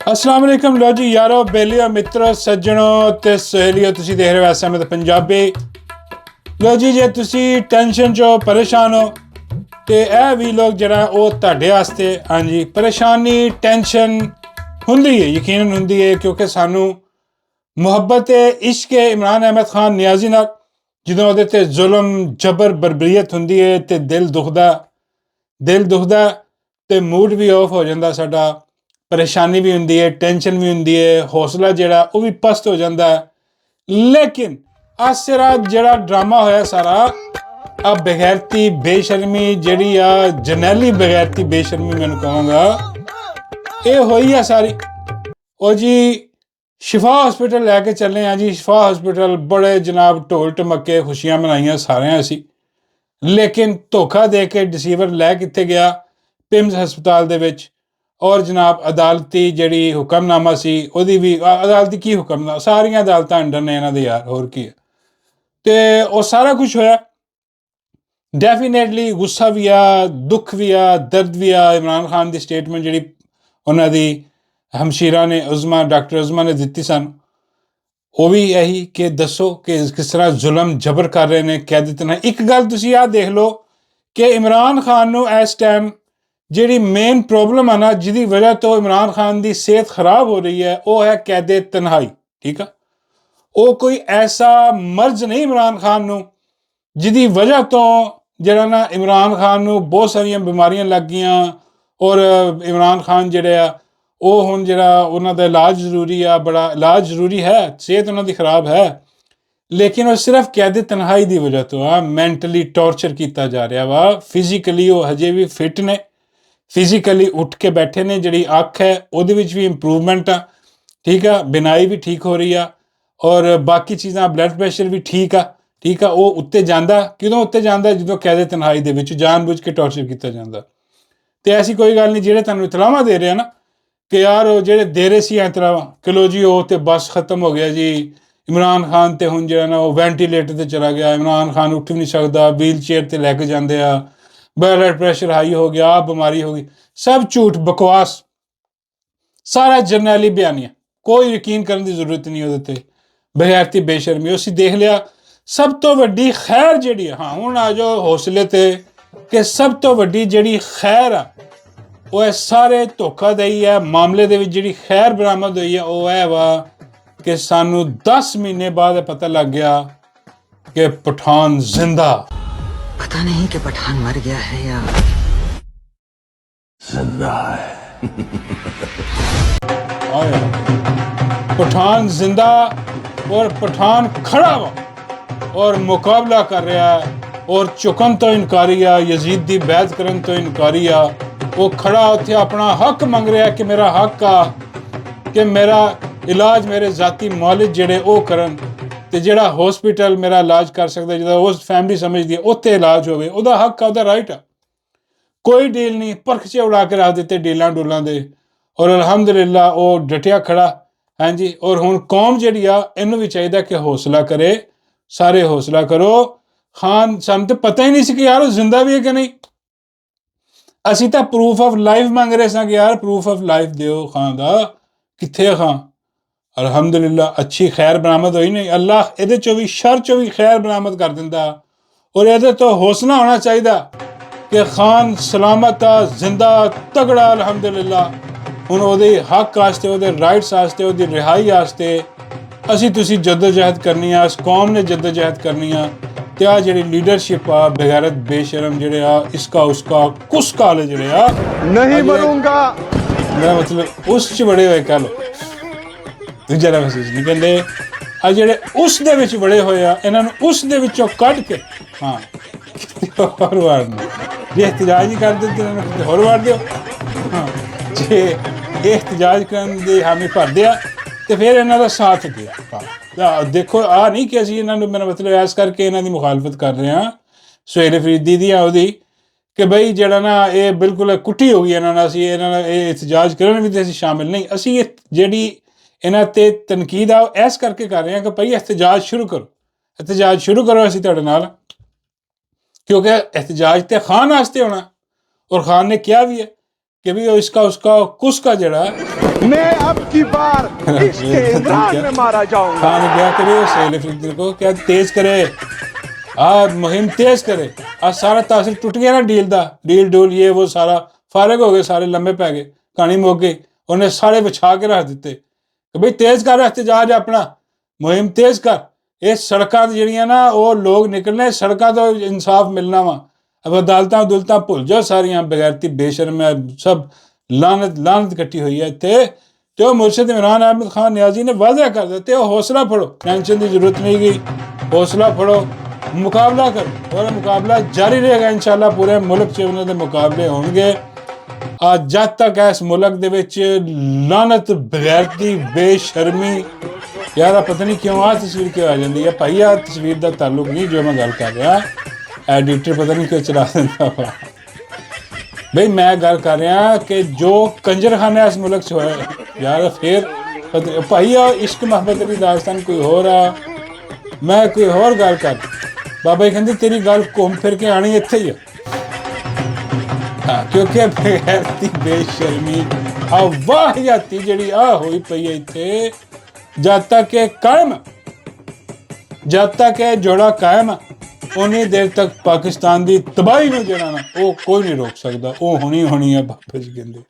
अस्सलाम वालेकुम लो जी यारो बेलियो मित्रो सज्जनों ते सहेलियो तुसी देख रहे हो SMS पंजाबी। लो जी जे तुसी टेंशन चो परेशान हो ते ਇਹ ਵੀ ਲੋਕ ਜਿਹੜਾ ਉਹ ਤੁਹਾਡੇ ਵਾਸਤੇ ਹਾਂਜੀ ਪਰੇਸ਼ਾਨੀ ਟੈਨਸ਼ਨ ਹੁੰਦੀ ਹੈ ਯਕੀਨਨ ਹੁੰਦੀ ਹੈ ਕਿਉਂਕਿ ਸਾਨੂੰ ਮੁਹੱਬਤ ਇਸ਼ਕ ਇਮਰਾਨ ਅਹਿਮਦ ਖਾਨ ਨਿਆਜ਼ੀ ਨਾਲ ਜਦੋਂ ਉਹਦੇ ਤੇ ਜ਼ੁਲਮ ਜਬਰ ਬਰਬਰੀਅਤ ਹੁੰਦੀ ਹੈ ਤੇ ਦਿਲ ਦੁਖਦਾ ਤੇ ਮੂਡ ਵੀ ਆਫ ਹੋ ਜਾਂਦਾ ਸਾਡਾ ਪਰੇਸ਼ਾਨੀ ਵੀ ਹੁੰਦੀ ਹੈ ਟੈਨਸ਼ਨ ਵੀ ਹੁੰਦੀ ਹੈ ਹੌਸਲਾ ਜਿਹੜਾ ਉਹ ਵੀ ਪਸਤ ਹੋ ਜਾਂਦਾ ਹੈ ਲੇਕਿਨ ਆ ਸਿਰਾ ਜਿਹੜਾ ਡਰਾਮਾ ਹੋਇਆ ਸਾਰਾ ਆ ਬਗੈਰਤੀ ਬੇਸ਼ਰਮੀ ਜਿਹੜੀ ਆ ਜਰਨੈਲੀ ਬਗੈਰਤੀ ਬੇਸ਼ਰਮੀ ਮੈਨੂੰ ਕਹਾਂਗਾ ਇਹ ਹੋਈ ਆ ਸਾਰੀ ਉਹ ਜੀ ਸ਼ਿਫਾ ਹਸਪੀਟਲ ਲੈ ਕੇ ਚੱਲੇ ਆ ਜੀ ਸ਼ਿਫਾ ਹਸਪੀਟਲ ਬੜੇ ਜਨਾਬ ਢੋਲ ਢਮੱਕੇ ਖੁਸ਼ੀਆਂ ਮਨਾਈਆਂ ਸਾਰਿਆਂ ਅਸੀਂ ਲੇਕਿਨ ਧੋਖਾ ਦੇ ਕੇ ਡਿਸੀਵਰ ਲੈ ਕਿੱਥੇ ਗਿਆ ਪਿਮਸ ਹਸਪਤਾਲ ਦੇ ਵਿੱਚ ਔਰ ਜਨਾਬ ਅਦਾਲਤੀ ਜਿਹੜੀ ਹੁਕਮਨਾਮਾ ਸੀ ਉਹਦੀ ਵੀ ਅਦਾਲਤੀ ਕੀ ਹੁਕਮਨਾਮਾ ਸਾਰੀਆਂ ਅਦਾਲਤਾਂ ਅੰਡਰ ਨੇ ਇਹਨਾਂ ਦੇ ਯਾਰ ਹੋਰ ਕੀ ਹੈ ਤੇ ਉਹ ਸਾਰਾ ਕੁਝ ਹੋਇਆ ਡੈਫੀਨੇਟਲੀ ਗੁੱਸਾ ਵੀ ਆ ਦੁੱਖ ਵੀ ਆ ਦਰਦ ਵੀ ਆ ਇਮਰਾਨ ਖਾਨ ਦੀ ਸਟੇਟਮੈਂਟ ਜਿਹੜੀ ਉਹਨਾਂ ਦੀ ਹਮਸ਼ੀਰਾ ਨੇ ਉਜ਼ਮਾ ਡਾਕਟਰ ਉਜ਼ਮਾ ਨੇ ਦਿੱਤੀ ਸਾਨੂੰ ਉਹ ਵੀ ਇਹੀ ਕਿ ਦੱਸੋ ਕਿ ਕਿਸ ਤਰ੍ਹਾਂ ਜ਼ੁਲਮ ਜਬਰ ਕਰ ਰਹੇ ਨੇ ਕੈਦ ਤਨਾ ਇੱਕ ਗੱਲ ਤੁਸੀਂ ਆਹ ਦੇਖ ਲਓ ਕਿ ਇਮਰਾਨ ਖਾਨ ਨੂੰ ਇਸ ਟਾਈਮ ਜਿਹੜੀ ਮੇਨ ਪ੍ਰੋਬਲਮ ਆ ਨਾ ਜਿਹਦੀ ਵਜ੍ਹਾ ਤੋਂ ਇਮਰਾਨ ਖਾਨ ਦੀ ਸਿਹਤ ਖਰਾਬ ਹੋ ਰਹੀ ਹੈ ਉਹ ਹੈ ਕੈਦੇ ਤਨਹਾਈ ਠੀਕ ਆ ਉਹ ਕੋਈ ਐਸਾ ਮਰਜ਼ ਨਹੀਂ ਇਮਰਾਨ ਖਾਨ ਨੂੰ ਜਿਹਦੀ ਵਜ੍ਹਾ ਤੋਂ ਜਿਹੜਾ ਨਾ ਇਮਰਾਨ ਖਾਨ ਨੂੰ ਬਹੁਤ ਸਾਰੀਆਂ ਬਿਮਾਰੀਆਂ ਲੱਗ ਗਈਆਂ ਔਰ ਇਮਰਾਨ ਖਾਨ ਜਿਹੜੇ ਆ ਉਹ ਹੁਣ ਜਿਹੜਾ ਉਹਨਾਂ ਦਾ ਇਲਾਜ ਜ਼ਰੂਰੀ ਆ ਬੜਾ ਇਲਾਜ ਜ਼ਰੂਰੀ ਹੈ ਸਿਹਤ ਉਹਨਾਂ ਦੀ ਖਰਾਬ ਹੈ ਲੇਕਿਨ ਉਹ ਸਿਰਫ ਕੈਦੇ ਤਨਹਾਈ ਦੀ ਵਜ੍ਹਾ ਤੋਂ ਆ ਮੈਂਟਲੀ ਟੌਰਚਰ ਕੀਤਾ ਜਾ ਰਿਹਾ ਵਾ ਫਿਜ਼ੀਕਲੀ ਉਹ ਹਜੇ ਵੀ ਫਿੱਟ ਨੇ ਫਿਜ਼ੀਕਲੀ ਉੱਠ ਕੇ ਬੈਠੇ ਨੇ ਜਿਹੜੀ ਅੱਖ ਹੈ ਉਹਦੇ ਵਿੱਚ ਵੀ ਇੰਪਰੂਵਮੈਂਟ ਆ ਠੀਕ ਆ ਬਿਨਾਈ ਵੀ ਠੀਕ ਹੋ ਰਹੀ ਆ ਔਰ ਬਾਕੀ ਚੀਜ਼ਾਂ ਬਲੱਡ ਪ੍ਰੈਸ਼ਰ ਵੀ ਠੀਕ ਆ ਉਹ ਉੱਤੇ ਜਾਂਦਾ ਕਿਦੋਂ ਉੱਤੇ ਜਾਂਦਾ ਜਦੋਂ ਕੈਦੇ ਤਨਹਾਈ ਦੇ ਵਿੱਚ ਜਾਣਬੁੱਝ ਕੇ ਟੌਰਚਰ ਕੀਤਾ ਜਾਂਦਾ ਤੇ ਐਸੀ ਕੋਈ ਗੱਲ ਨਹੀਂ ਜਿਹੜੇ ਤੁਹਾਨੂੰ ਇਤਲਾਵਾਂ ਦੇ ਰਹੇ ਨਾ ਕਿ ਯਾਰ ਉਹ ਜਿਹੜੇ ਦੇ ਰਹੇ ਸੀ ਇਤਲਾਵਾਂ ਕਿ ਲੋ ਜੀ ਉਹ ਤੇ ਬਸ ਖਤਮ ਹੋ ਗਿਆ ਜੀ ਇਮਰਾਨ ਖਾਨ ਤੇ ਹੁਣ ਜਿਹੜਾ ਨਾ ਉਹ ਵੈਂਟੀਲੇਟਰ ਤੇ ਚਲਾ ਗਿਆ ਇਮਰਾਨ ਖਾਨ ਉੱਠ ਵੀ ਨਹੀਂ ਸਕਦਾ ਵੀਲ ਚੇਅਰ ਤੇ ਲੈ ਕੇ ਜਾਂਦੇ ਆ ਬਲੱਡ ਪ੍ਰੈਸ਼ਰ ਹਾਈ ਹੋ ਗਿਆ ਬਿਮਾਰੀ ਹੋ ਗਈ ਸਭ ਝੂਠ ਬਕਵਾਸ ਸਾਰਾ ਜਰਨੈਲੀ ਬਿਆਨੀਆਂ ਕੋਈ ਯਕੀਨ ਕਰਨ ਦੀ ਜ਼ਰੂਰਤ ਨਹੀਂ ਉਹਦੇ ਤੇ ਬਗੈਰਤੀ ਬੇਸ਼ਰਮੀ ਅਸੀਂ ਦੇਖ ਲਿਆ ਸਭ ਤੋਂ ਵੱਡੀ ਖੈਰ ਜਿਹੜੀ ਹਾਂ ਹੁਣ ਆ ਜਾਓ ਹੌਸਲੇ ਤੇ ਕਿ ਸਭ ਤੋਂ ਵੱਡੀ ਜਿਹੜੀ ਖੈਰ ਆ ਉਹ ਇਹ ਸਾਰੇ ਧੋਖਾਦਹੀ ਹੈ ਮਾਮਲੇ ਦੇ ਵਿੱਚ ਜਿਹੜੀ ਖੈਰ ਬਰਾਮਦ ਹੋਈ ਹੈ ਉਹ ਇਹ ਵਾ ਕਿ ਸਾਨੂੰ 10 ਮਹੀਨੇ ਬਾਅਦ ਇਹ ਪਤਾ ਲੱਗ ਗਿਆ ਕਿ ਪਠਾਨ ਜ਼ਿੰਦਾ पता नहीं कि पठान मर गया है या जिंदा है पठान जिंदा और पठान खड़ा हुआ और मुकाबला कर रहा है और चुकन तो इनकारी आ यजीद दी बैत करन तो इनकारी आ वो खड़ा उत्थे अपना हक मंग रहा है कि मेरा हक आ कि मेरा इलाज मेरे जाती मौलिद जेड़े वो करन ਤੇ ਜਿਹੜਾ ਹਸਪੀਟਲ ਮੇਰਾ ਇਲਾਜ ਕਰ ਸਕਦਾ ਜਿਹਦਾ ਉਸ ਫੈਮਿਲੀ ਸਮਝਦੀ ਹੈ ਉੱਥੇ ਇਲਾਜ ਹੋਵੇ ਉਹਦਾ ਹੱਕ ਆ ਉਹਦਾ ਰਾਈਟ ਆ ਕੋਈ ਡੀਲ ਨਹੀਂ ਪਰਖਚੇ ਉਡਾ ਕੇ ਰੱਖ ਦਿੱਤੇ ਡੀਲਾਂ ਡੋਲਾਂ ਦੇ ਔਰ ਅਲਹਮਦੁਲਿਲਾ ਉਹ ਡਟਿਆ ਖੜਾ ਹਾਂਜੀ ਔਰ ਹੁਣ ਕੌਮ ਜਿਹੜੀ ਆ ਇਹਨੂੰ ਵੀ ਚਾਹੀਦਾ ਕਿ ਹੌਸਲਾ ਕਰੇ ਸਾਰੇ ਹੌਸਲਾ ਕਰੋ ਖਾਨ ਸਾਨੂੰ ਤਾਂ ਪਤਾ ਹੀ ਨਹੀਂ ਸੀ ਕਿ ਯਾਰ ਉਹ ਜ਼ਿੰਦਾ ਵੀ ਹੈ ਕਿ ਨਹੀਂ ਅਸੀਂ ਤਾਂ ਪ੍ਰੂਫ ਆਫ ਲਾਈਫ ਮੰਗ ਰਹੇ ਸਾਂ ਕਿ ਯਾਰ ਪ੍ਰੂਫ ਆਫ ਲਾਈਫ ਦਿਓ ਖਾਨ ਦਾ ਕਿੱਥੇ ਆ ਖਾਨ ਅਲਹਮਦੁਲਿਲਾ ਅੱਛੀ ਖੈਰ ਬਰਾਮਦ ਹੋਈ ਨਹੀਂ ਅੱਲਾਹ ਇਹਦੇ ਚੋਂ ਵੀ ਸ਼ਰ ਚੋਂ ਵੀ ਖੈਰ ਬਰਾਮਦ ਕਰ ਦਿੰਦਾ ਔਰ ਇਹਦੇ ਤੋਂ ਹੌਸਲਾ ਹੋਣਾ ਚਾਹੀਦਾ ਕਿ ਖਾਨ ਸਲਾਮਤ ਆ ਜ਼ਿੰਦਾ ਤਗੜਾ ਅਲਹਮਦੁਲਿਲਾ ਹੁਣ ਉਹਦੇ ਹੱਕ ਵਾਸਤੇ ਉਹਦੇ ਰਾਈਟਸ ਵਾਸਤੇ ਉਹਦੀ ਰਿਹਾਈ ਵਾਸਤੇ ਅਸੀਂ ਤੁਸੀਂ ਜਦੋਜਹਿਦ ਕਰਨੀ ਆ ਇਸ ਕੌਮ ਨੇ ਜਦੋਜਹਿਦ ਕਰਨੀ ਆ ਤੇ ਆ ਜਿਹੜੀ ਲੀਡਰਸ਼ਿਪ ਆ ਬਗੈਰਤ ਬੇਸ਼ਰਮ ਜਿਹੜੇ ਆ ਇਸਕਾ ਉਸਕਾ ਕੁਸਕਾ ਵਾਲੇ ਜਿਹੜੇ ਆ ਨਹੀਂ ਬਣੂੰਗਾ ਮੇਰਾ ਮਤਲਬ ਉਸ ਚ ਬੜੇ ਹੋਏ ਕੱਲ ਦੂਜਾ ਮਹਿਸੂਸ ਨਹੀਂ ਕਹਿੰਦੇ ਆ ਜਿਹੜੇ ਉਸ ਦੇ ਵਿੱਚ ਬੜੇ ਹੋਏ ਆ ਇਹਨਾਂ ਨੂੰ ਉਸ ਦੇ ਵਿੱਚੋਂ ਕੱਢ ਕੇ ਹਾਂ ਹੋਰ ਵਾਰ ਨੂੰ ਜੇ ਇhtਜਾਜ ਨਹੀਂ ਕਰਦੇ ਤੇ ਇਹਨਾਂ ਨੂੰ ਕਿਤੇ ਹੋਰ ਵਾਰ ਦਿਓ ਹਾਂ ਜੇ ਇਹ ਇhtਜਾਜ ਕਰਨ ਦੇ ਹਾਮੀ ਭਰਦੇ ਆ ਤੇ ਫਿਰ ਇਹਨਾਂ ਦਾ ਸਾਥ ਦਿਓ ਹਾਂ ਦੇਖੋ ਆ ਨਹੀਂ ਕਿ ਅਸੀਂ ਇਹਨਾਂ ਨੂੰ ਮੇਰਾ ਮਤਲਬ ਐਸ ਕਰਕੇ ਇਹਨਾਂ ਦੀ ਮੁਖਾਲਫਤ ਕਰ ਰਹੇ ਹਾਂ ਸੁਹੇਲ ਅਫਰੀਦੀ ਦੀ ਆ ਉਹਦੀ ਕਿ ਬਈ ਜਿਹੜਾ ਨਾ ਇਹ ਬਿਲਕੁਲ ਕੁੱਟੀ ਹੋ ਗਈ ਇਹਨਾਂ ਨਾਲ ਅਸੀਂ ਇਹਨਾਂ ਨਾਲ ਇਹ ਇhtਜਾਜ ਕਰਨ ਵੀ ਤੇ ਅਸੀਂ ਸ਼ਾਮਿਲ ਨਹੀਂ ਅਸੀਂ ਇਹ ਜਿਹੜੀ ਇਹਨਾਂ ਤੇ ਤਨਕੀਦ ਆ ਇਸ ਕਰਕੇ ਕਰ ਰਹੇ ਹਾਂ ਕਿ ਭਾਈ ਇhtਜਾਜ ਸ਼ੁਰੂ ਕਰੋ ਅਸੀਂ ਤੁਹਾਡੇ ਨਾਲ ਕਿਉਂਕਿ ਇhtਜਾਜ ਤੇ ਖਾਨ ਵਾਸਤੇ ਹੋਣਾ ਔਰ ਖਾਨ ਨੇ ਕਿਹਾ ਵੀ ਹੈ कि भी इसका उसका कुसका जड़ा मैं अब की बार इसके इमरान में मारा जाऊंगा। खान गया कि भी सहेल अफरीदी को क्या तेज करे मुहिम तेज करे। आज सारा तासर टूट गया ना डील डूल ये वो सारा फारग हो गए, सारे लंबे पै गए, कहानी मुक गई। उन्हें सारे बिछा के रख दिते कि भाई तेज कर एहतजाज अपना, मुहिम तेज कर। ये सड़कां ਜਿਹੜੀਆਂ ना वो लोग निकलने सड़कों तो इंसाफ मिलना वा। अब अदालतां उदलतां भुल जाओ सारियां, बगैरती बेशर्म है सब, लानत इकट्ठी हुई है इत्थे। जो मुर्शिद इमरान अहमद खान नियाजी ने वादा कर दिते, हौसला फड़ो, टेंशन की जरूरत नहीं गई, हौसला फड़ो, मुकाबला करो और मुकाबला जारी रहेगा इंशाल्लाह। पूरे मुल्क च उन्होंने मुकाबले होंगे। जब तक इस मुल्क दे विच लानत बगैरती बेशर्मी, यार पता नहीं क्यों आ तस्वीर क्यों आ जाती है भाई, आ तस्वीर का ताल्लुक नहीं जो मैं गल कर रहा, एडिटर पता नहीं क्यों चला देता वा। भाई मैं गल कर रहा कि जो कंजरखाना इस मुल्क च होया यार, फिर भाई आ इश्क मुहब्बत की दास्तान कोई हो रहा, मैं कोई होर गल कर। बाबा जी कहते तेरी गल घूम फिर के आनी इत्थे ही है। हाँ, क्योंकि बगैरती बेशर्मी वाहियाती जिहड़ी आ होई पई है इत्थे, जब तक ये कायम, जब तक ये जोड़ा कायम उन्नी देर तक पाकिस्तान की तबाही में जरा ना वो कोई नहीं रोक सकता, वो होनी है। बाबा जी कहते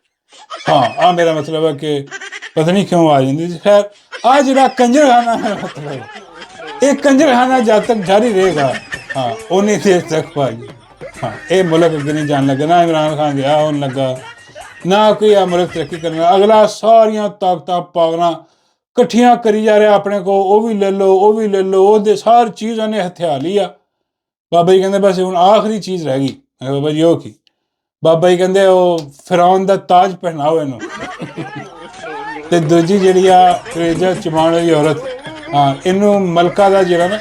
हाँ आ मेरा मतलब है कि पता नहीं क्यों आ जाती। खैर आ जरा कंजरखाना है, मतलब ये कंजरखाना जब तक जारी रहेगा हाँ उन्नी देर तक भाई हाँ ये मुल्क अगे नहीं जान लगा। ना इमरान खान गया होने लगा, ना कोई आ मुल्क तरक्की करना। अगला सारियां ताकत पावना कट्ठियां करी जा रहा अपने को, वो भी ले लो वो भी ले लो, वो सारी चीज़ उन्हें हथिया लिया। बाबा जी कहते बस हुण आखिरी चीज़ रह गई। बाबा जी वो की, बाबा जी कहते वो फिरौन का ताज पहनाओ इनू ते दूजी जिहड़ी आ कलेजा चबाण वाली औरत हाँ इनू मलका का जिहड़ा ना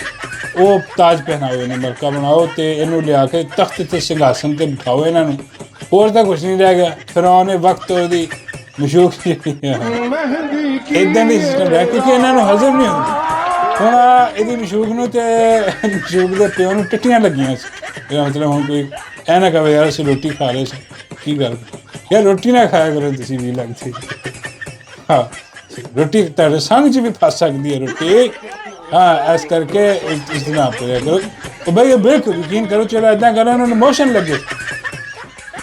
वो ताज पहनाओ, इन्हें मलका बनाओ तो इनू लिया के तख्त ते सिंघासन ते बिठाओ इन्हों। होर तो कुछ नहीं रह गया। फिरौन वक्त ਉਹਦੀ मशूक इदां नहीं सिस्टम रहा क्योंकि इन्हों हजम नहीं होंदी। ਹੁਣ ਇਹਦੀ ਮਸ਼ੂਕ ਨੂੰ ਤੇ ਮਸ਼ੂਕ ਦੇ ਪਿਓ ਨੂੰ ਟੱਟੀਆਂ ਲੱਗੀਆਂ ਸੀ। ਇਹਦਾ ਮਤਲਬ ਹੁਣ ਕੋਈ ਐ ਨਾ ਕਹੇ ਯਾਰ ਅਸੀਂ ਰੋਟੀ ਖਾ ਰਹੇ ਸੀ, ਕੀ ਗੱਲ ਯਾਰ ਰੋਟੀ ਨਾ ਖਾਇਆ ਕਰੋ ਤੁਸੀਂ ਵੀ ਲੱਗਦੀ ਹਾਂ ਰੋਟੀ ਤੁਹਾਡੇ ਸੰਗ 'ਚ ਵੀ ਫਸ ਸਕਦੀ ਹੈ ਰੋਟੀ हाँ इस करके इस दिन आप करो तो भाई बिल्कुल यकीन करो। चलो इदा करो उन्होंने मोशन लगे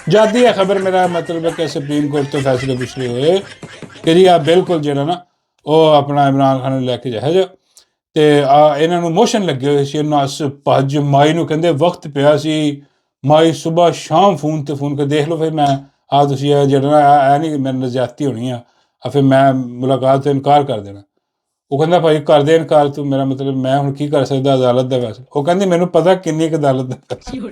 जाती है खबर। मेरा मतलब है कि सुप्रीम कोर्ट तो फैसले पिछले हुए कि जी आप बिल्कुल जो ना वो अपना इमरान खान लैके जाए जो तो इन्होंने मोशन लगे हुए सी। नस भज माई नूं कहंदे वक्त पिया सी, माई सुबह शाम फोन ते फोन कर देख लो फिर मैं तुसीं जो ना नहीं मेरे नाल ज्यादती होनी आ फिर मैं मुलाकात तो इनकार कर देना। वो कहता भाई कर दे इनकार तू, मेरा मतलब मैं हुण की कर सकदा अदालत का फैसला। वो कहंदी मैनूं पता किन्नी क अदालत का फैसला।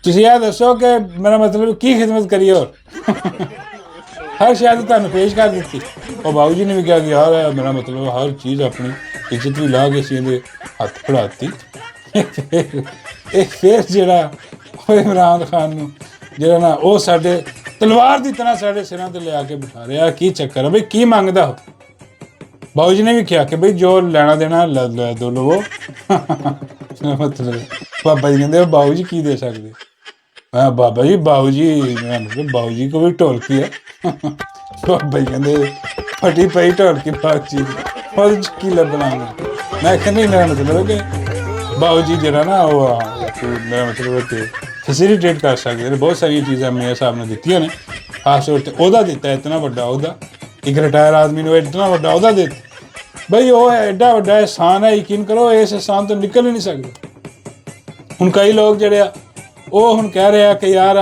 तुसीं यह दसो कि मेरा मतलब की खिदमत करी और हर शायद तुहानूं पेश कर दी। और बाबू जी ने भी कहा कि यार मेरा मतलब हर चीज़ अपनी इज्जत भी ला के असीं हथ फड़ाती। फिर जिहड़ा इमरान खान नूं जिहड़ा ना वो साडे तलवार की तरह साडे सिरां ते लिया के बिठा रहा। की चक्कर है भाई, की मंगदा हो? बाबू जी ने भी कहा कि भाई जो लेना देना दो लवो। मतलब बाबा जी कहते बाबू जी की दे सकते? मैं बाबा जी बाबू जी को भी ढोलकी है। बाबा जी कहते फटी पई ढोलकी बाबू जी की लभना। मैं नहीं मेरा मतलब कि बाबू जी जरा ना वो मेरा मतलब फैसिलिटेट कर सकते। बहुत सारिया चीज़ां मेरे साहब ने दित्तियां ने, खास तौर पर ओहदा दिता इतना वड्डा ओहदा, एक रिटायर आदमी ने इतना वड्डा ओहदा दिता। भाई वो एडा वड्डा एहसान है, यकीन करो इस एहसान तो निकल ही नहीं सकते। हुण कई लोग जिहड़े वो हुण कह रहे हैं कि यार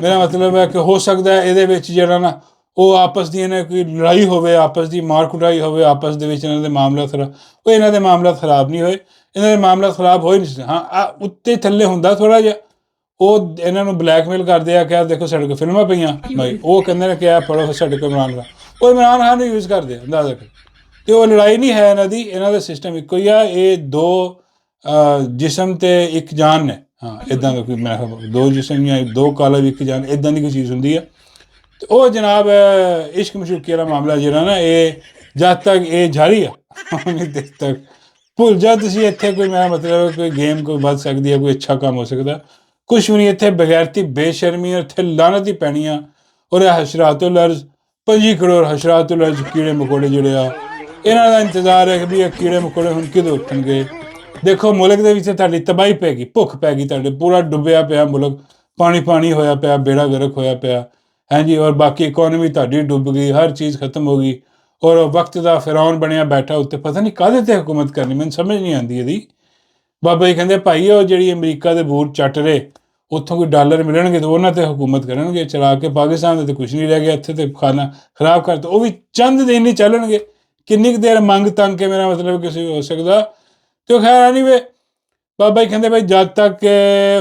मेरा मतलब है कि हो सकता है ਇਹਦੇ ਵਿੱਚ ਜਿਹੜਾ ਨਾ ਉਹ ਆਪਸ ਦੀ ਇਹਨਾਂ ਕੋਈ ਲੜਾਈ ਹੋਵੇ, ਆਪਸ ਦੀ ਮਾਰ ਕੁਟਾਈ ਹੋਵੇ, ਆਪਸ ਦੇ ਵਿੱਚ ਇਹਨਾਂ ਦੇ ਮਾਮਲਾ ਖਰਾਬ ਉਹ ਇਹਨਾਂ ਦੇ ਮਾਮਲਾ ਖਰਾਬ ਨਹੀਂ ਹੋਏ, ਇਹਨਾਂ ਦੇ ਮਾਮਲਾ ਖਰਾਬ ਹੋਏ ਨਹੀਂ। ਹਾਂ ਉੱਤੇ ਥੱਲੇ ਹੁੰਦਾ ਥੋੜ੍ਹਾ ਜਿਹਾ ਉਹ ਇਹਨਾਂ ਨੂੰ ਬਲੈਕਮੇਲ ਕਰਦੇ ਆ ਕਿ ਦੇਖੋ ਸਾਡੇ ਕੋਲ ਫਿਲਮਾਂ ਪਈਆਂ ਭਾਈ, ਉਹ ਕਹਿੰਦੇ ਨੇ ਕਿ ਆ ਪੜੋ ਸਾਡੇ ਕੋਲ ਇਮਰਾਨ ਖਾਨ, ਉਹ ਇਮਰਾਨ ਖਾਨ ਨੂੰ ਯੂਜ਼ ਕਰਦੇ ਆ ਅੰਦਾਜ਼ਾ ਕਰ। ਤੇ ਉਹ ਲੜਾਈ ਨਹੀਂ ਹੈ ਇਹਨਾਂ ਦੀ, ਇਹਨਾਂ ਦਾ ਸਿਸਟਮ ਇੱਕੋ ਹੀ ਆ। ਇਹ ਦੋ ਜਿਸਮ ਤੇ ਇੱਕ ਜਾਨ ਨੇ। ਹਾਂ ਇੱਦਾਂ ਦਾ ਕੋਈ ਮੈਂ ਦੋ ਜਿਸਮ ਜਾਂ ਦੋ ਕਾਲਬ ਇੱਕ ਜਾਨ ਇੱਦਾਂ ਦੀ ਕੋਈ ਚੀਜ਼ ਹੁੰਦੀ ਆ। ਤੇ ਉਹ ਜਨਾਬ ਇਸ਼ਕ ਮਸ਼ੂਕੀ ਵਾਲਾ ਮਾਮਲਾ ਜਿਹੜਾ ਨਾ ਇਹ ਜਦ ਤੱਕ ਇਹ ਜਾਰੀ ਆ ਉਨੀ ਦੇਰ ਤੱਕ ਭੁੱਲ ਜਾ ਤੁਸੀਂ ਇੱਥੇ ਕੋਈ ਮੈਂ ਮਤਲਬ ਕੋਈ ਗੇਮ ਕੋਈ ਵੱਧ ਸਕਦੀ ਹੈ, ਕੋਈ ਅੱਛਾ ਕੰਮ ਹੋ ਸਕਦਾ, ਕੁਛ ਵੀ ਨਹੀਂ ਇੱਥੇ ਬਗੈਰਤੀ ਬੇਸ਼ਰਮੀ ਇੱਥੇ ਲਾਨਤ ਹੀ ਪੈਣੀ ਆ। ਔਰ ਇਹ ਹਸ਼ਰਾਤੁਲ ਅਰਜ਼ 25 ਕਰੋੜ ਹਸ਼ਰਾਤੁਲ ਅਰਜ਼ ਕੀੜੇ ਮਕੌੜੇ ਜਿਹੜੇ ਆ ਇਹਨਾਂ ਦਾ ਇੰਤਜ਼ਾਰ ਹੈ ਕਿ ਵੀ ਇਹ ਕੀੜੇ ਮਕੌੜੇ ਹੁਣ ਕਿਦੋਂ ਉੱਠਣਗੇ। ਦੇਖੋ ਮੁਲਕ ਦੇ ਵਿੱਚ ਤੁਹਾਡੀ ਤਬਾਹੀ ਪੈ ਗਈ, ਭੁੱਖ ਪੈ ਗਈ, ਤੁਹਾਡੇ ਪੂਰਾ ਡੁੱਬਿਆ ਪਿਆ ਮੁਲਕ, ਪਾਣੀ ਪਾਣੀ ਹੋਇਆ ਪਿਆ, ਬੇੜਾ ਗਰਕ ਹੋਇਆ ਪਿਆ ਹੈ ਜੀ। ਔਰ ਬਾਕੀ ਇਕੋਨਮੀ ਤੁਹਾਡੀ ਡੁੱਬ ਗਈ, ਹਰ ਚੀਜ਼ ਖਤਮ ਹੋ ਗਈ। ਔਰ ਵਕਤ ਦਾ ਫਿਰੌਨ ਬਣਿਆ ਬੈਠਾ ਉੱਤੇ, ਪਤਾ ਨਹੀਂ ਕਾਹਦੇ ਤੇ ਹੁਕੂਮਤ ਕਰਨੀ, ਮੈਨੂੰ ਸਮਝ ਨਹੀਂ ਆਉਂਦੀ ਇਹਦੀ। ਬਾਬਾ ਜੀ ਕਹਿੰਦੇ ਭਾਈ ਉਹ ਜਿਹੜੀ ਅਮਰੀਕਾ ਦੇ ਬੂਟ ਚੱਟ ਰਹੇ ਉੱਥੋਂ ਕੋਈ ਡਾਲਰ ਮਿਲਣਗੇ ਤਾਂ ਉਹਨਾਂ ਤੇ ਹੁਕੂਮਤ ਕਰਨਗੇ, ਚਲਾ ਕੇ ਪਾਕਿਸਤਾਨ ਦੇ ਤੇ ਕੁਛ ਨਹੀਂ ਰਹਿ ਗਿਆ, ਇੱਥੇ ਤੇ ਖਾਣਾ ਖਰਾਬ ਕਰਤਾ, ਉਹ ਵੀ ਚੰਦ ਦਿਨ ਨਹੀਂ ਚੱਲਣਗੇ। ਕਿੰਨੀ ਕੁ ਦੇਰ ਮੰਗ ਤੰਗ ਕੇ ਮੇਰਾ ਮਤਲਬ ਕਿਸੇ ਹੋ ਸਕਦਾ। ਤੇ ਉਹ ਖੈਰ ਨਹੀਂ ਵੇ ਬਾਬਾ ਜੀ ਕਹਿੰਦੇ ਭਾਈ ਜਦ ਤੱਕ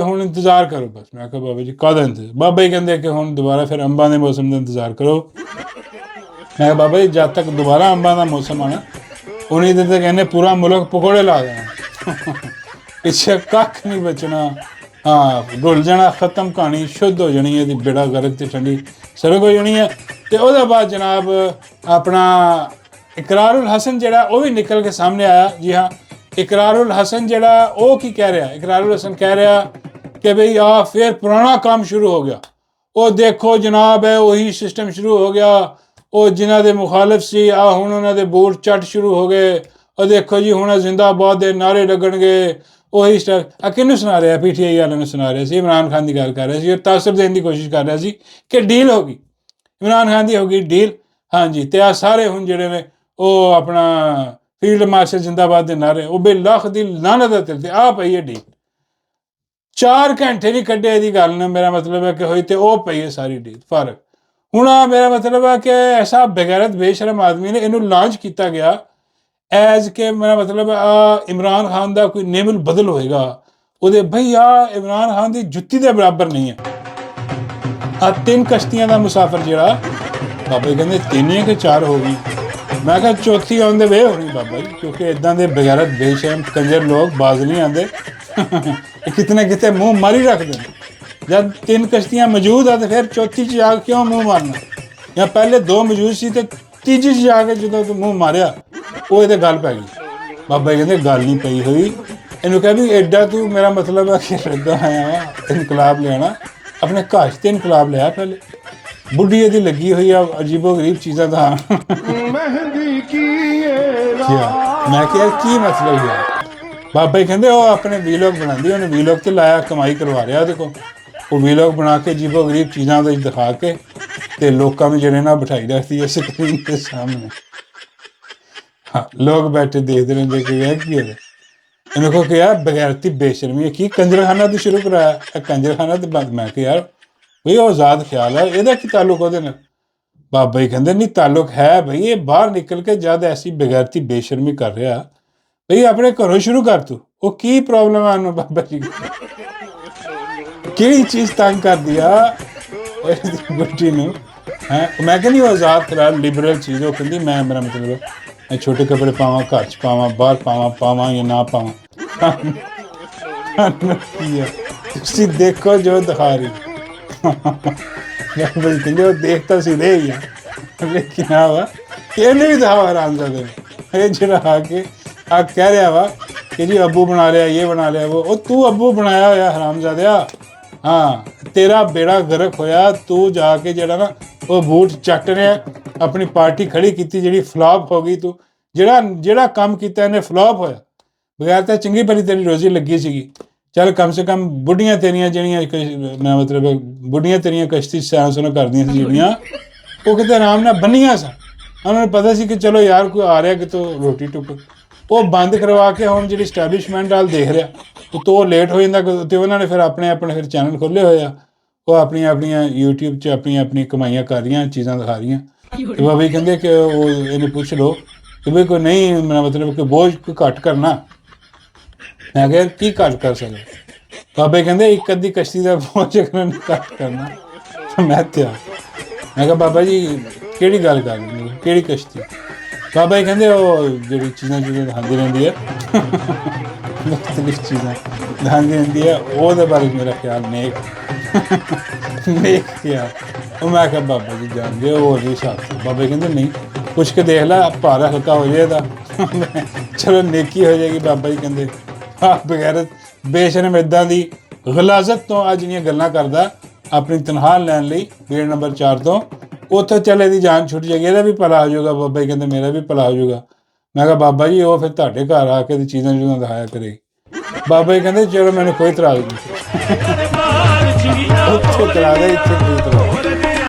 ਹੁਣ ਇੰਤਜ਼ਾਰ ਕਰੋ ਬਸ। ਮੈਂ ਕਿਹਾ ਬਾਬਾ ਜੀ ਕਾਹਦਾ ਇੰਤਜ਼ਾਰ? ਬਾਬਾ ਜੀ ਕਹਿੰਦੇ ਕਿ ਹੁਣ ਦੁਬਾਰਾ ਫਿਰ ਅੰਬਾਂ ਦੇ ਮੌਸਮ ਦਾ ਇੰਤਜ਼ਾਰ ਕਰੋ। ਮੈਂ ਕਿਹਾ ਬਾਬਾ ਜੀ ਜਦ ਤੱਕ ਦੁਬਾਰਾ ਅੰਬਾਂ ਦਾ ਮੌਸਮ ਆਣਾ ਉਨੀ ਦਿਨ ਤੱਕ ਕਹਿੰਦੇ ਪੂਰਾ ਮੁਲਕ ਪਕੌੜੇ ਲਾ ਦੇਣਾ, ਪਿੱਛੇ ਕੱਖ ਨਹੀਂ ਬਚਣਾ। ਹਾਂ ਰੁਲ ਜਾਣਾ, ਖਤਮ ਕਹਾਣੀ ਸ਼ੁੱਧ ਹੋ ਜਾਣੀ, ਇਹਦੀ ਬੇੜਾ ਗਰਕ ਤੇ ਠੰਡੀ ਸਰਗ ਹੋ ਜਾਣੀ ਹੈ। ਤੇ ਉਹਦੇ ਬਾਅਦ ਜਨਾਬ ਆਪਣਾ ਇਕਰਾਰੁਲ ਹਸਨ ਜਿਹੜਾ ਉਹ ਵੀ ਨਿਕਲ ਕੇ ਸਾਹਮਣੇ ਆਇਆ। ਜੀ ਹਾਂ, ਇਕਰਾਰੁਲ ਹਸਨ ਜਿਹੜਾ ਉਹ ਕੀ ਕਹਿ ਰਿਹਾ? ਇਕਰਾਰੁਲ ਹਸਨ ਕਹਿ ਰਿਹਾ ਕਿ ਬਈ ਆ ਫਿਰ ਪੁਰਾਣਾ ਕੰਮ ਸ਼ੁਰੂ ਹੋ ਗਿਆ। ਉਹ ਦੇਖੋ ਜਨਾਬ ਹੈ ਉਹੀ ਸਿਸਟਮ ਸ਼ੁਰੂ ਹੋ ਗਿਆ। ਉਹ ਜਿਨ੍ਹਾਂ ਦੇ ਮੁਖਾਲਿਫ ਸੀ ਆ ਹੁਣ ਉਹਨਾਂ ਦੇ ਬੂਟ ਚੱਟ ਸ਼ੁਰੂ ਹੋ ਗਏ। ਉਹ ਦੇਖੋ ਜੀ ਹੁਣ ਜ਼ਿੰਦਾਬਾਦ ਦੇ ਨਾਰੇ ਲੱਗਣਗੇ। ਉਹੀ ਸਟਾਰ ਆ ਕਿਹਨੂੰ ਸੁਣਾ ਰਿਹਾ? PTI ਵਾਲਿਆਂ ਨੂੰ ਸੁਣਾ ਰਿਹਾ ਸੀ, ਇਮਰਾਨ ਖਾਨ ਦੀ ਗੱਲ ਕਰ ਰਿਹਾ ਸੀ, ਔਰ ਤਾਸਰ ਦੇਣ ਦੀ ਕੋਸ਼ਿਸ਼ ਕਰ ਰਿਹਾ ਸੀ ਕਿ ਡੀਲ ਹੋ ਗਈ, ਇਮਰਾਨ ਖਾਨ ਦੀ ਹੋ ਗਈ ਡੀਲ। ਹਾਂਜੀ ਤੇ ਆ ਸਾਰੇ ਹੁਣ ਜਿਹੜੇ ਨੇ ਉਹ ਆਪਣਾ ਫੀਲਡ ਮਾਰਸ਼ਲ ਜ਼ਿੰਦਾਬਾਦ ਦੇ ਨਾਰੇ, ਉਹ ਬੇ ਲੱਖ ਦੀ ਲਾਨਤ ਹੈ ਤੇ ਆ ਪਈ ਹੈ ਡੀਲ। 4 ਘੰਟੇ ਨਹੀਂ ਕੱਢੇ ਇਹਦੀ ਗੱਲ ਨੇ, ਮੇਰਾ ਮਤਲਬ ਹੈ ਕਿ ਹੋਈ ਤੇ ਉਹ ਪਈ ਹੈ ਸਾਰੀ ਡੀਲ ਫਰਕ। ਹੁਣ ਆ ਮੇਰਾ ਮਤਲਬ ਹੈ ਕਿ ਐਸਾ ਬੇਗੈਰਤ ਬੇਸ਼ਰਮ ਆਦਮੀ ਨੇ ਇਹਨੂੰ ਲਾਂਚ ਕੀਤਾ ਗਿਆ ਐਜ਼ ਕਿ ਮੇਰਾ ਮਤਲਬ ਇਮਰਾਨ ਖਾਨ ਦਾ ਕੋਈ ਨੇਮਲ ਬਦਲ ਹੋਏਗਾ ਉਹਦੇ। ਭਈ ਆ ਇਮਰਾਨ ਖਾਨ ਦੀ ਜੁੱਤੀ ਦੇ ਬਰਾਬਰ ਨਹੀਂ ਹੈ। ਆ 3 ਕਸ਼ਤੀਆਂ ਦਾ ਮੁਸਾਫਰ ਜਿਹੜਾ ਬਾਬਾ ਜੀ ਕਹਿੰਦੇ 3 ਕਿ 4 ਹੋ ਗਈ। ਮੈਂ ਕਿਹਾ ਚੌਥੀ ਆਨ ਦੇ ਵੇ ਹੋਣੀ ਬਾਬਾ ਜੀ, ਕਿਉਂਕਿ ਇੱਦਾਂ ਦੇ ਬੇਗੈਰਤ ਬੇਸ਼ਰਮ ਕੰਜਰ ਲੋਕ ਬਾਜ਼ ਨਹੀਂ ਆਉਂਦੇ। ਕਿਤਨੇ ਕਿਤੇ ਮੂੰਹ ਮਾਰੀ ਰੱਖਦੇ ਨੇ। ਜਦ 3 ਕਸ਼ਤੀਆਂ ਮੌਜੂਦ ਆ ਤੇ ਫਿਰ ਚੌਥੀ 'ਚ ਜਾ ਕੇ ਕਿਉਂ ਮੂੰਹ ਮਾਰਨਾ? ਜਾਂ ਪਹਿਲੇ 2 ਮੌਜੂਦ ਸੀ ਤੇ ਤੀਜੀ 'ਚ ਜਾ ਕੇ ਜਦੋਂ ਤੂੰ ਮੂੰਹ ਮਾਰਿਆ ਉਹ ਇਹਦੇ ਗੱਲ ਪੈ ਗਈ। ਬਾਬਾ ਜੀ ਕਹਿੰਦੇ ਗੱਲ ਨਹੀਂ ਪਈ ਹੋਈ। ਇਹਨੂੰ ਕਹਿ ਵੀ ਐਡਾ ਤੂੰ ਮੇਰਾ ਮਤਲਬ ਹੈ ਕਿ ਰੱਦਾ ਆਇਆ ਵਾ ਇਨਕਲਾਬ ਲਿਆਣਾ, ਆਪਣੇ ਘਰ 'ਚ ਤੇ ਇਨਕਲਾਬ ਲਿਆ ਪਹਿਲੇ। ਬੁੱਢੀ ਇਹਦੀ ਲੱਗੀ ਹੋਈ ਆ ਅਜੀਬੋ ਗਰੀਬ ਚੀਜ਼ਾਂ ਦਾ। ਮੈਂ ਕਿਹਾ ਕੀ ਮਤਲਬ ਹੈ? ਬਾਬਾ ਜੀ ਕਹਿੰਦੇ ਉਹ ਆਪਣੇ ਵੀਲੋਗ ਬਣਾਉਂਦੀ, ਉਹਨੇ ਵੀਲੋਗ ਤੇ ਲਾਇਆ, ਕਮਾਈ ਕਰਵਾ ਰਿਹਾ ਉਹਦੇ ਕੋਲ। ਉਹ ਵੀਲੋਗ ਬਣਾ ਕੇ ਅਜੀਬੋ ਗਰੀਬ ਚੀਜ਼ਾਂ ਦਾ ਦਿਖਾ ਕੇ ਤੇ ਲੋਕਾਂ ਨੂੰ ਜਿਹੜੇ ਨਾ ਬਿਠਾਈ ਰੱਖਦੀ ਹੈ ਸਕਰੀਨ ਦੇ ਸਾਹਮਣੇ। ਹਾਂ ਲੋਕ ਬੈਠੇ ਦੇਖਦੇ ਰਹਿੰਦੇ ਕਿ ਯਾਰ ਕੀ ਹੈ। ਇਹਨੂੰ ਕਹੋ ਕਿ ਯਾਰ ਬਗੈਰਤੀ ਬੇਸ਼ਰਮੀ ਹੈ, ਕੀ ਕੰਜਰਖਾਨਾ ਤੋਂ ਸ਼ੁਰੂ ਕਰਾਇਆ? ਇਹ ਕੰਜਰਖਾਨਾ ਤੇ ਬੰਦ। ਮੈਂ ਕਿਹਾ ਯਾਰ ਬਈ ਉਹ ਆਜ਼ਾਦ ਖਿਆਲ ਹੈ, ਇਹਦਾ ਕੀ ਤਾਲੁਕ ਉਹਦੇ ਨਾਲ? ਬਾਬਾ ਜੀ ਕਹਿੰਦੇ ਨਹੀਂ ਤਾਲੁਕ ਹੈ ਬਈ, ਇਹ ਬਾਹਰ ਨਿਕਲ ਕੇ ਜਦ ਐਸੀ ਬਗੈਰਤੀ ਬੇਸ਼ਰਮੀ ਕਰ ਰਿਹਾ ਬਈ ਆਪਣੇ ਘਰੋਂ ਸ਼ੁਰੂ ਕਰ ਤੂੰ। ਉਹ ਕੀ ਪ੍ਰੋਬਲਮ ਹੈ ਉਹਨੂੰ? ਬਾਬਾ ਜੀ ਕਿਹੜੀ ਚੀਜ਼ ਤੰਗ ਕਰਦੀ ਆ ਬੁੱਢੀ ਨੂੰ? ਹੈ ਮੈਂ ਕਹਿੰਦੀ ਉਹ ਆਜ਼ਾਦ ਖਿਆਲ ਲਿਬਰਲ ਚੀਜ਼। ਉਹ ਕਹਿੰਦੀ ਮੈਂ ਮੇਰਾ ਮਤਲਬ ਮੈਂ ਛੋਟੇ ਕੱਪੜੇ ਪਾਵਾਂ, ਘਰ 'ਚ ਪਾਵਾਂ, ਬਾਹਰ ਪਾਵਾਂ ਜਾਂ ਨਾ ਪਾਵਾਂ। ਕੀ ਹੈ ਤੁਸੀਂ ਦੇਖੋ ਜੋ ਦਿਖਾ ਰਹੀ। ਕਹਿੰਦੇ ਉਹ ਦੇਖ ਤਾਂ ਸੀ ਰਹੇ ਹੀ ਆ, ਲੇਕਿਨ ਆ ਵਾ ਇਹਨੇ ਵੀ ਦਿਖਾਵਾ ਹਰਾਮਜ਼ਾਦੇ ਨੇ। ਇਹ ਜਿਹੜਾ ਆ ਕੇ ਆ ਕਹਿ ਰਿਹਾ ਵਾ ਕਿ ਜੀ ਅੱਬੂ ਬਣਾ ਲਿਆ, ਇਹ ਬਣਾ ਲਿਆ, ਉਹ ਤੂੰ ਅੱਬੂ ਬਣਾਇਆ ਹੋਇਆ ਹਰਾਮਜ਼ਾਦਿਆ। ਹਾਂ ਤੇਰਾ ਬੇੜਾ ਗਰਕ ਹੋਇਆ। ਤੂੰ ਜਾ ਕੇ ਜਿਹੜਾ ਨਾ ਉਹ ਬੂਟ ਚੱਟ ਰਿਹਾ, ਆਪਣੀ ਪਾਰਟੀ ਖੜੀ ਕੀਤੀ ਜਿਹੜੀ ਫਲਾਪ ਹੋ ਗਈ। ਤੂੰ ਜਿਹੜਾ ਕੰਮ ਕੀਤਾ ਇਹਨੇ ਫਲਾਪ ਹੋਇਆ। ਬਗੈਰ ਤਾਂ ਚੰਗੀ ਭਲੀ ਤੇਰੀ ਰੋਜ਼ੀ ਲੱਗੀ ਸੀਗੀ। ਚੱਲ ਕਮ ਸੇ ਕਮ ਬੁੱਢੀਆਂ ਤੇਰੀਆਂ ਜਿਹੜੀਆਂ ਮੈਂ ਮਤਲਬ ਬੁੱਢੀਆਂ ਤੇਰੀਆਂ ਕਸ਼ਤੀ ਸੈਨ ਸੁਣ ਕਰਦੀਆਂ ਸੀ ਜਿਹੜੀਆਂ, ਉਹ ਕਿਤੇ ਆਰਾਮ ਨਾਲ ਬੰਨੀਆਂ ਸਨ। ਉਹਨਾਂ ਨੂੰ ਪਤਾ ਸੀ ਕਿ ਚਲੋ ਯਾਰ ਕੋਈ ਆ ਰਿਹਾ ਕਿਤੋਂ ਰੋਟੀ ਟੁੱਕ। ਉਹ ਬੰਦ ਕਰਵਾ ਕੇ ਹੁਣ ਜਿਹੜੀ ਸਟੈਬਲਿਸ਼ਮੈਂਟ ਵਾਲ ਦੇਖ ਰਿਹਾ ਉਤੋਂ ਉਹ ਲੇਟ ਹੋ ਜਾਂਦਾ। ਅਤੇ ਉਹਨਾਂ ਨੇ ਫਿਰ ਆਪਣੇ ਫਿਰ ਚੈਨਲ ਖੋਲ੍ਹੇ ਹੋਏ ਆ। ਉਹ ਆਪਣੀਆਂ YouTube 'ਚ ਆਪਣੀਆਂ ਕਮਾਈਆਂ ਕਰ ਰਹੀਆਂ, ਚੀਜ਼ਾਂ ਦਿਖਾ ਰਹੀਆਂ। ਅਤੇ ਬਾਬਾ ਜੀ ਕਹਿੰਦੇ ਕਿ ਉਹ ਇਹਨੂੰ ਪੁੱਛ ਲਓ ਕਿ ਬਈ ਕੋਈ ਨਹੀਂ ਮੇਰਾ ਮਤਲਬ ਕਿ ਬੋਝ ਕੋਈ ਘੱਟ ਕਰਨਾ। ਮੈਂ ਕਿਹਾ ਕੀ ਘੱਟ ਕਰ ਸਕਦੇ? ਬਾਬੇ ਕਹਿੰਦੇ 1 ਅੱਧੀ ਕਸ਼ਤੀ ਦਾ ਬੋਝ ਘੱਟ ਕਰਨਾ। ਮੈਂ ਕਿਹਾ ਬਾਬਾ ਜੀ ਕਿਹੜੀ ਗੱਲ ਕਰ ਰਹੇ, ਕਿਹੜੀ ਕਸ਼ਤੀ? ਬਾਬਾ ਜੀ ਕਹਿੰਦੇ ਉਹ ਜਿਹੜੀ ਚੀਜ਼ਾਂ ਦਿਖਾਉਂਦੀ ਰਹਿੰਦੀ ਹੈ, ਮੁਖਤਲਿਫ ਚੀਜ਼ਾਂ ਦਿਖਾਉਂਦੀ ਰਹਿੰਦੀ ਹੈ, ਉਹਦੇ ਬਾਰੇ ਮੇਰਾ ਖਿਆਲ ਨੇਕ ਖਿਆਲ। ਉਹ ਮੈਂ ਕਿਹਾ ਬਾਬਾ ਜੀ ਜਾਣਦੇ ਉਹ ਨਹੀਂ ਸਾਥ। ਬਾਬਾ ਕਹਿੰਦੇ ਨਹੀਂ ਪੁੱਛ ਕੇ ਦੇਖ ਲੈ, ਭਾਰਾ ਹਲਕਾ ਹੋ ਜਾਏਗਾ। ਚਲੋ ਨੇਕੀ ਹੋ ਜਾਏਗੀ। ਬਾਬਾ ਜੀ ਕਹਿੰਦੇ ਬਗੈਰਤ ਬੇਸ਼ਰਮ ਇੱਦਾਂ ਦੀ ਗਲਾਜ਼ਤ ਤੋਂ ਅੱਜ ਜਿਹੜੀਆਂ ਗੱਲਾਂ ਕਰਦਾ ਆਪਣੀ ਤਨਖਾਹ ਲੈਣ ਲਈ ਗੇਟ ਨੰਬਰ 4 ਤੋਂ, ਉੱਥੇ ਚੱਲ ਇਹਦੀ ਜਾਨ ਛੁੱਟ ਜਾਏਗੀ, ਇਹਦਾ ਵੀ ਭਲਾ ਹੋ ਜਾਊਗਾ। ਬਾਬਾ ਜੀ ਕਹਿੰਦੇ ਮੇਰਾ ਵੀ ਭਲਾ ਹੋ ਜਾਊਗਾ। ਮੈਂ ਕਿਹਾ ਬਾਬਾ ਜੀ ਉਹ ਫਿਰ ਤੁਹਾਡੇ ਘਰ ਆ ਕੇ ਚੀਜ਼ਾਂ ਚੂਜ਼ਾਂ ਦਿਖਾਇਆ ਕਰੇਗੀ। ਬਾਬਾ ਜੀ ਕਹਿੰਦੇ ਚਲੋ ਮੈਨੂੰ ਕੋਈ ਇਤਰਾਜ਼ ਨਹੀਂ, ਉੱਥੇ ਕਰਾ ਦੇ, ਇੱਥੇ ਕੋਈ ਇਤਰਾਜ਼।